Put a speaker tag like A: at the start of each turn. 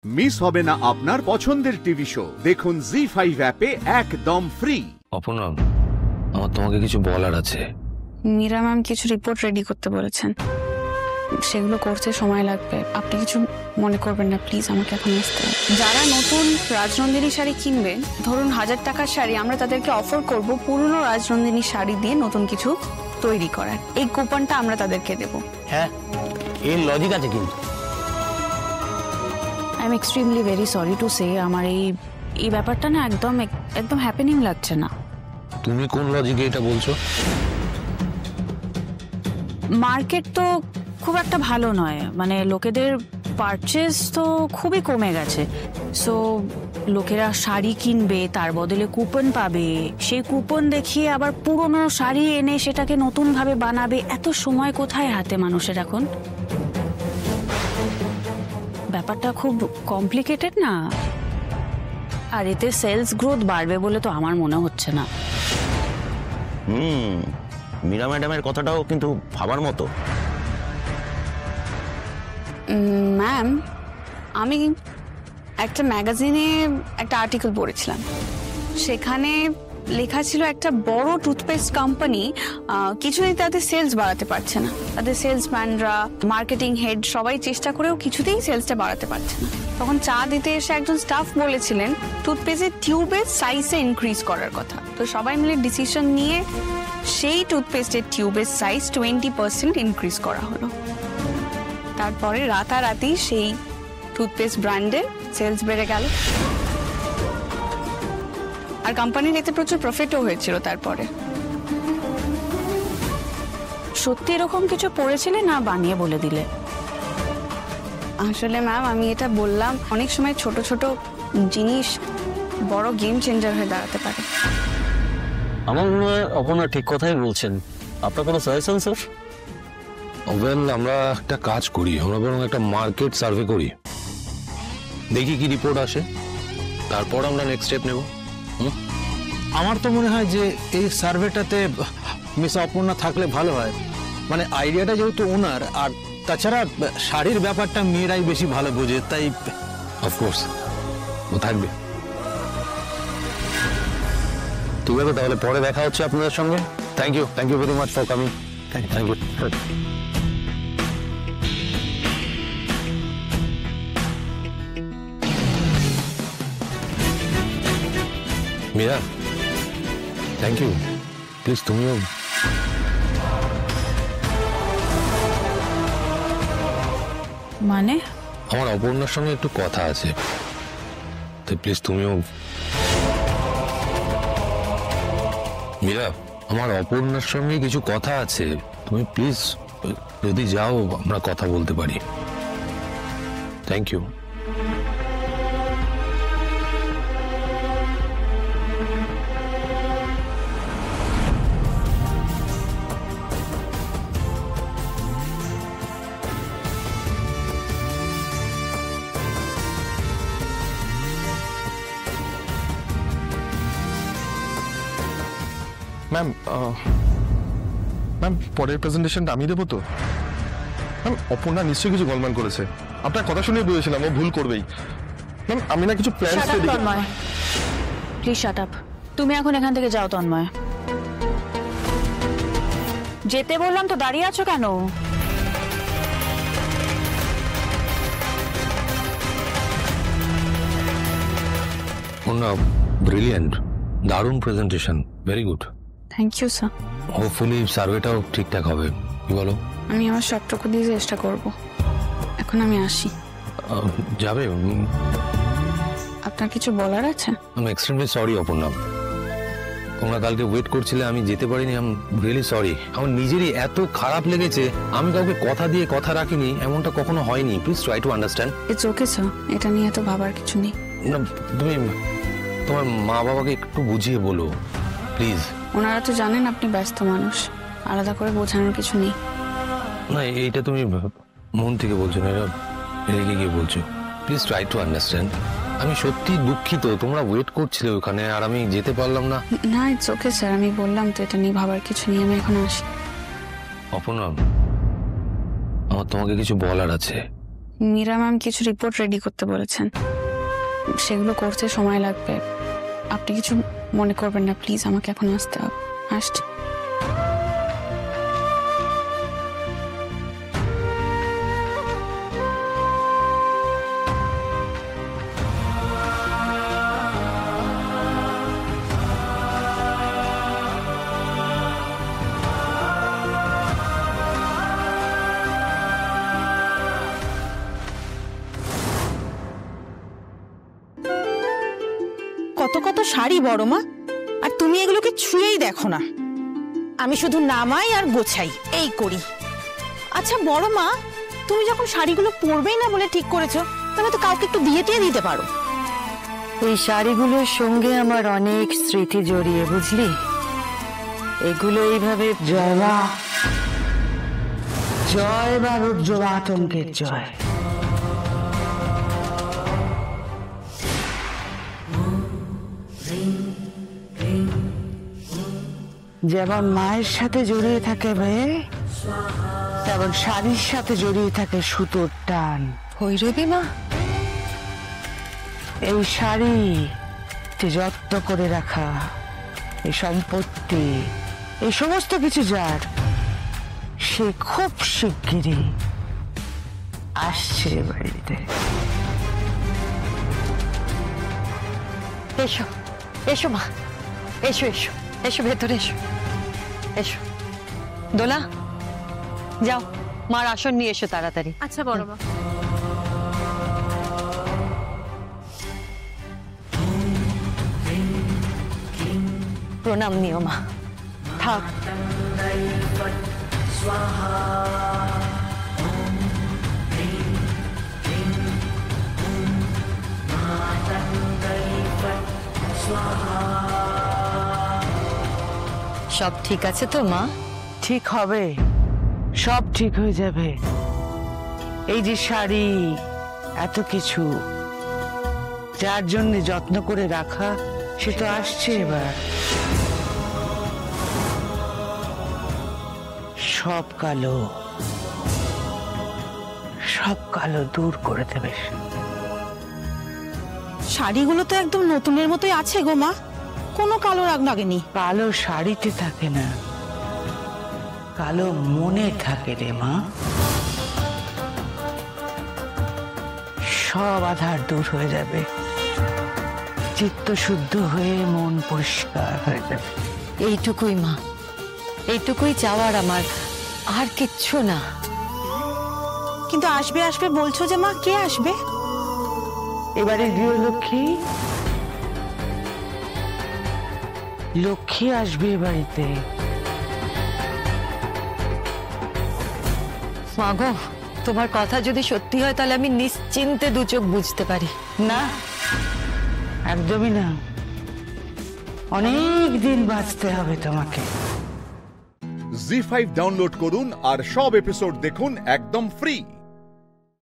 A: Miss হবে না আপনার পছন্দের টিভি শো। দেখুন জি5 অ্যাপে একদম ফ্রি।
B: অপর্ণা, আমার তোমাকে কিছু বলার আছে।
C: মীরা ম্যাম কিছু রিপোর্ট রেডি করতে বলেছেন, সেগুলো করতে সময় লাগবে। আপনি কিছু মনে করবেন না প্লিজ, আমাকে এখন আসতে হবে। যারা নতুন রাজনন্দিনী শাড়ি কিনবে, ধরুন 1000 টাকার শাড়ি, আমরা তাদেরকে অফার করব পুরনো রাজনন্দিনী শাড়ি দিয়ে নতুন কিছু তৈরি করার। এই কুপনটা আমরা তাদেরকে দেব।
D: হ্যাঁ, এর লজিক আছে কিন্তু।
C: I am extremely very sorry to say, আমার এই ব্যাপারটা না একদম হ্যাপেনিং লাগছে না।
B: তুমি কোন লজিকে এটা বলছো?
C: মার্কেট তো খুব একটা ভালো নয়, মানে লোকেদের পারচেজ তো খুবই কমে গেছে। সো লোকেরা শাড়ি কিনবে, তার বদলে কুপন পাবে, সেই কুপন দেখিয়ে আবার পুরনো শাড়ি এনে সেটাকে নতুনভাবে বানাবে। এত সময় কোথায় হাতে মানুষের এখন? ব্যাপারটা খুব কমপ্লিকেটেড না? আর এতে সেলস গ্রোথ বাড়বে বলে তো আমার মনে হচ্ছে না।
D: মীরা ম্যাডামের কথাটাও কিন্তু ভাবার মতো।
C: ম্যাম, আমি একটা ম্যাগাজিনে একটা আর্টিকেল পড়েছিলাম, সেখানে লেখা ছিল একটা বড় টুথপেস্ট কোম্পানি কিছুতেই তাদের সেলস বাড়াতে পারছে না। তাদের সেলসম্যানরা, মার্কেটিং হেড সবাই চেষ্টা করেও কিছুতেই সেলসটা বাড়াতে পারছে না। তখন চা দিতে এসে একজন স্টাফ বলেছিলেন টুথপেস্টের টিউবের সাইজে ইনক্রিজ করার কথা। তো সবাই মিলে ডিসিশন নিয়ে সেই টুথপেস্টের টিউবের সাইজ 20% ইনক্রিজ করা হলো। তারপরে রাতারাতি সেই টুথপেস্ট ব্র্যান্ডের সেলস বেড়ে গেল, আর কোম্পানির এতে প্রচুর প্রফিটও হয়েছিল। তারপরে সত্যি এরকম কিছু পড়েছিলে না বানিয়ে বলে দিলে? আসলে ম্যাম, আমি এটা বললাম, অনেক সময় ছোট ছোট জিনিস বড় গেম চেঞ্জার হয়ে দাঁড়াতে পারে।
D: আমার মনে হয় অপর্ণা ঠিক কথাই বলছেন। আপনার কোনো সাজেশন স্যার?
B: ওয়েল, আমরা একটা কাজ করি, আমরা বরং একটা মার্কেট সার্ভে করি, দেখি কি রিপোর্ট আসে, তারপর আমরা নেক্সট স্টেপ নেব।
E: আমার তো মনে হয় যে এই সার্ভেটাতে মিস অপর্ণা থাকলে ভালো হয়। মানে আইডিয়াটা যেহেতু ওনার, আর তাছাড়া শাড়ির ব্যাপারটা মেয়েরাই বেশি ভালো বোঝে, তাই
B: অফকোর্স ও থাকবে। ঠিক আছে, তাহলে পরে দেখা হচ্ছে আপনাদের সঙ্গে। Thank you very much for coming. Thank you. Meera, thank you. Please তুমিও।
C: মানে
B: আমার অপর্ণার সঙ্গে একটু কথা আছে, তো প্লিজ তুমিও। মীরা, আমার অপর্ণার সঙ্গে কিছু কথা আছে, তুমি প্লিজ যদি যাও আমরা কথা বলতে পারি। Thank you.
F: ম্যাম, পরের প্রেজেন্টেশনটা আমি দেবো তো? ম্যাম, অপর্ণা নিশ্চয়ই কিছু গোলমাল করেছে। আপনার কথা শুনে বুঝেছিলাম ও ভুল করবেই। ম্যাম, আমি না কিছু plan
C: Tanmoy, please shut up. তুমি এখন এখান থেকে যাও তন্ময়। যেতে বললাম তো, দাঁড়িয়ে আছো কেন?
B: অপর্ণা, ব্রিলিয়েন্ট, দারুণ presentation, very good.
C: Thank you sir.
B: Hopefully সার্ভেটাও ঠিকঠাক হবে, কি বলো?
C: আমি আমার সবটুকু দিয়ে চেষ্টা করব। এখন আমি আসি।
B: যাবে?
C: আপনার কিছু বলার আছে?
B: আমি এক্সট্রিমলি সরি অপর্ণা, তোমরা কালকে ওয়েট করছিলে, আমি যেতে পারিনি। I am really sorry. আমার নিজেরই এত খারাপ লেগেছে, আমি কাউকে কথা দিয়ে কথা রাখিনি, এমনটা কখনো হয়নি। Please try to understand.
C: It's okay sir, এটা নিয়ে এত ভাবার কিছু নেই।
B: না, তুমি তোমার মা বাবাকে একটু বুঝিয়ে বলো প্লিজ।
C: ওনারা তো জানেন আপনি ব্যস্ত মানুষ, আলাদা করে বোঝানোর কিছু নেই।
B: না, এইটা তুমি মন থেকে বলছো না, এটা রেগে গিয়ে বলছো। Please try to understand. আমি সত্যি দুঃখিত, তোমরা ওয়েট করছিলে ওখানে আর আমি যেতে পারলাম না।
C: না, ইটস ওকে স্যার, আমি বললাম তো এটা নিয়ে ভাবার কিছু নেই, আমি এখন আসি।
B: অপর্ণা, আমার তোমাকে কিছু বলার আছে।
C: মীরা ম্যাম কিছু রিপোর্ট রেডি করতে বলেছেন, সেগুলো করতে সময় লাগবে। আপনি কিছু মনে করবেন না প্লিজ, আমাকে এখন আসতে হবে। আসছি।
G: কত কত শাড়ি বড় মা, আর তুমি এগুলোকে ছুঁয়েই দেখো না। আমি শুধু নামাই আর গোছাই, এই করি। আচ্ছা বড় মা, তুমি যখন শাড়িগুলো পরবেই না বলে ঠিক করেছো, তবে তো কাউকে একটু দিয়ে দিতে পারো।
H: এই শাড়িগুলোর সঙ্গে আমার অনেক স্মৃতি জড়িয়ে, বুঝলি? এগুলো এইভাবে জয় মা, জয় মা রুদ্র আতঙ্কের জয়। যেমন মায়ের সাথে জড়িয়ে থাকে মেয়ে, তেমন শাড়ির সাথে জড়িয়ে থাকে সুতোর টান। ভৈরবী মা, এই শাড়ি যত্ন করে রাখা, এই সম্পত্তি, এই সমস্ত কিছু যার, সে খুব শিগগিরই আসছে বাড়িতে। এসো এসো মা, এসো এসো এসো, ভেতরে এসো এসো। দোলা, যাও মার আসন নিয়ে এসো তাড়াতাড়ি।
G: আচ্ছা বড় মা।
H: প্রণাম নিও মা, থাক। সব ঠিক আছে তো মা? ঠিক হবে, সব ঠিক হয়ে যাবে। এই যে শাড়ি, এত কিছু যার জন্য যত্ন করে রাখা, সে তো আসছে এবার। সব কালো, সব কালো দূর করে দেবে।
G: শাড়িগুলো তো একদম নতুনের মতোই আছে গো মা, কোনো কালো রাগ লাগেনি।
H: কালো শাড়িতে থাকে না, কালো মনে থাকে রে মা। সব আধার দূর হয়ে যাবে, চিত্ত শুদ্ধ হয়ে মন পরিষ্কার হয়ে যাবে। এইটুকুই মা, এইটুকুই চাওয়ার আমার, আর কিচ্ছু না।
G: কিন্তু আসবে আসবে বলছো যে মা, কে আসবে?
H: এবারে গৃহলক্ষ্মী, লক্ষ্মী আসবে বাড়িতে। মাগো, তোমার কথা যদি সত্যি হয় তাহলে আমি নিশ্চিন্তে দু চোখ বুঝতে পারি। না, একদমই না, অনেক দিন বাঁচতে হবে তোমাকে।
A: জি5 ডাউনলোড করুন আর সব এপিসোড দেখুন একদম ফ্রি।